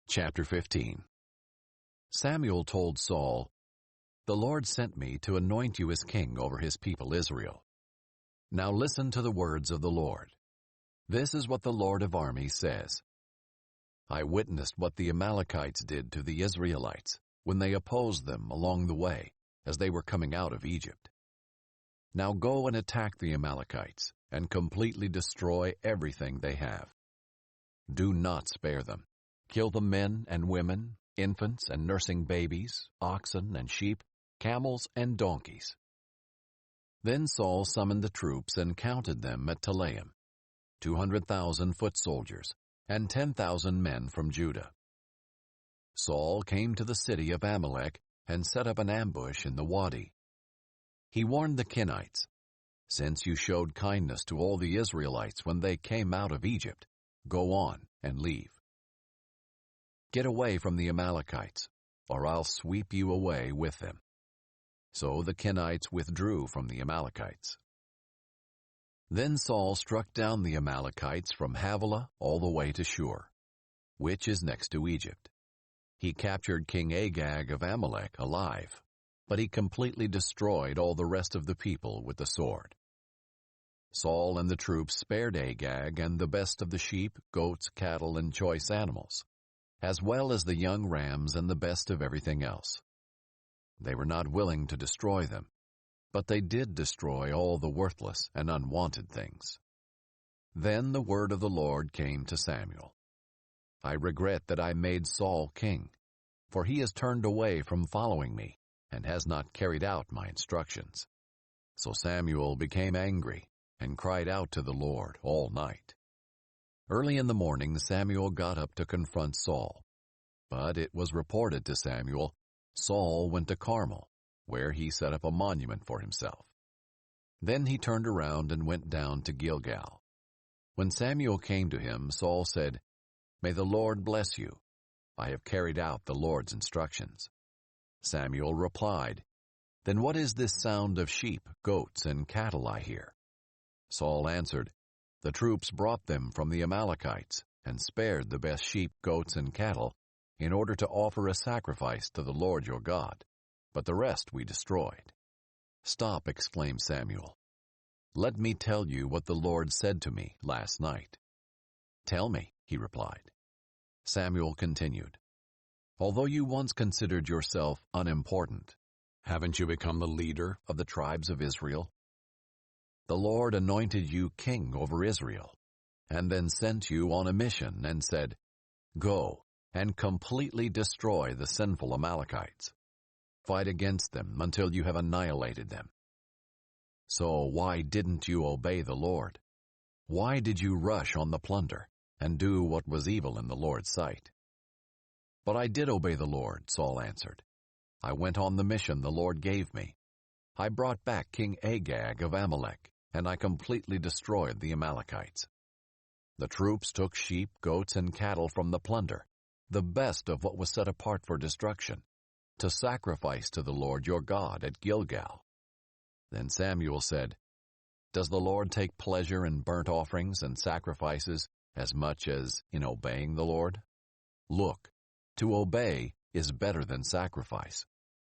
Chapter 15. Samuel told Saul, "The Lord sent me to anoint you as king over his people Israel. Now listen to the words of the Lord. This is what the Lord of armies says. I witnessed what the Amalekites did to the Israelites when they opposed them along the way as they were coming out of Egypt. Now go and attack the Amalekites and completely destroy everything they have. Do not spare them. Kill the men and women, infants and nursing babies, oxen and sheep, camels and donkeys." Then Saul summoned the troops and counted them at Telaim, 200,000 foot soldiers, and 10,000 men from Judah. Saul came to the city of Amalek and set up an ambush in the wadi. He warned the Kenites, "Since you showed kindness to all the Israelites when they came out of Egypt, go on and leave. Get away from the Amalekites, or I'll sweep you away with them." So the Kenites withdrew from the Amalekites. Then Saul struck down the Amalekites from Havilah all the way to Shur, which is next to Egypt. He captured King Agag of Amalek alive, but he completely destroyed all the rest of the people with the sword. Saul and the troops spared Agag and the best of the sheep, goats, cattle, and choice animals, as well as the young rams and the best of everything else. They were not willing to destroy them, but they did destroy all the worthless and unwanted things. Then the word of the Lord came to Samuel. "I regret that I made Saul king, for he has turned away from following me and has not carried out my instructions." So Samuel became angry and cried out to the Lord all night. Early in the morning Samuel got up to confront Saul, but it was reported to Samuel, Saul went to Carmel, where he set up a monument for himself. Then he turned around and went down to Gilgal. When Samuel came to him, Saul said, "May the Lord bless you. I have carried out the Lord's instructions." Samuel replied, "Then what is this sound of sheep, goats, and cattle I hear?" Saul answered, "The troops brought them from the Amalekites and spared the best sheep, goats, and cattle in order to offer a sacrifice to the Lord your God, but the rest we destroyed." "Stop," exclaimed Samuel. "Let me tell you what the Lord said to me last night." "Tell me," he replied. Samuel continued, "Although you once considered yourself unimportant, haven't you become the leader of the tribes of Israel? The Lord anointed you king over Israel, and then sent you on a mission and said, 'Go and completely destroy the sinful Amalekites. Fight against them until you have annihilated them.' So why didn't you obey the Lord? Why did you rush on the plunder and do what was evil in the Lord's sight?" "But I did obey the Lord," Saul answered. "I went on the mission the Lord gave me. I brought back King Agag of Amalek, and I completely destroyed the Amalekites. The troops took sheep, goats, and cattle from the plunder, the best of what was set apart for destruction, to sacrifice to the Lord your God at Gilgal." Then Samuel said, "Does the Lord take pleasure in burnt offerings and sacrifices as much as in obeying the Lord? Look, to obey is better than sacrifice.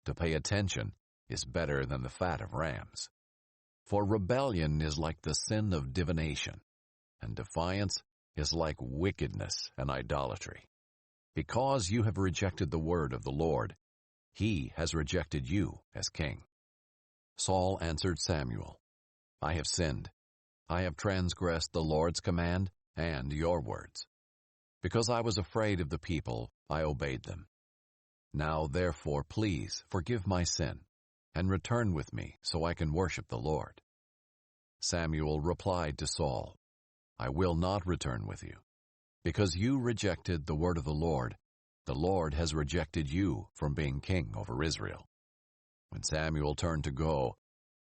To pay attention is better than the fat of rams. For rebellion is like the sin of divination, and defiance is like wickedness and idolatry. Because you have rejected the word of the Lord, he has rejected you as king." Saul answered Samuel, "I have sinned. I have transgressed the Lord's command and your words. Because I was afraid of the people, I obeyed them. Now therefore please forgive my sin and return with me so I can worship the Lord." Samuel replied to Saul, "I will not return with you. Because you rejected the word of the Lord has rejected you from being king over Israel." When Samuel turned to go,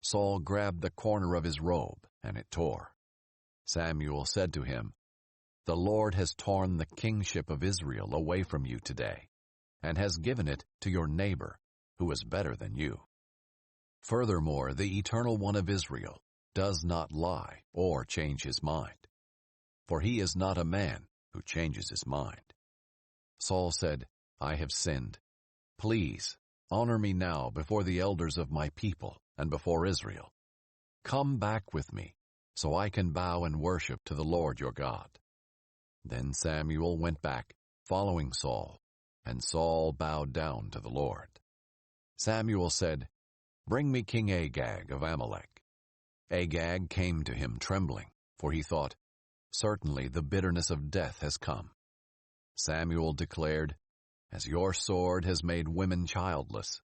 Saul grabbed the corner of his robe, and it tore. Samuel said to him, "The Lord has torn the kingship of Israel away from you today, and has given it to your neighbor, who is better than you. Furthermore, the Eternal One of Israel does not lie or change his mind, for he is not a man who changes his mind." Saul said, I have sinned. Please, honor me now before the elders of my people and before Israel. Come back with me, so I can bow and worship to the Lord your God. Then Samuel went back, following Saul, and Saul bowed down to the Lord. Samuel said, Bring me King Agag of Amalek. Agag came to him trembling, for he thought, Certainly the bitterness of death has come. Samuel declared, As your sword has made women childless,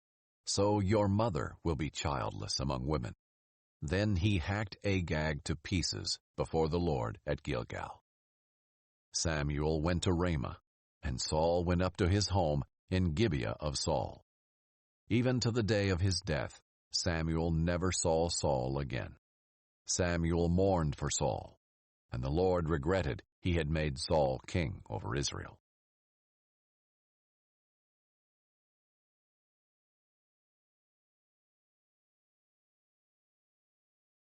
so your mother will be childless among women. Then he hacked Agag to pieces before the Lord at Gilgal. Samuel went to Ramah, and Saul went up to his home in Gibeah of Saul. Even to the day of his death, Samuel never saw Saul again. Samuel mourned for Saul, and the Lord regretted he had made Saul king over Israel.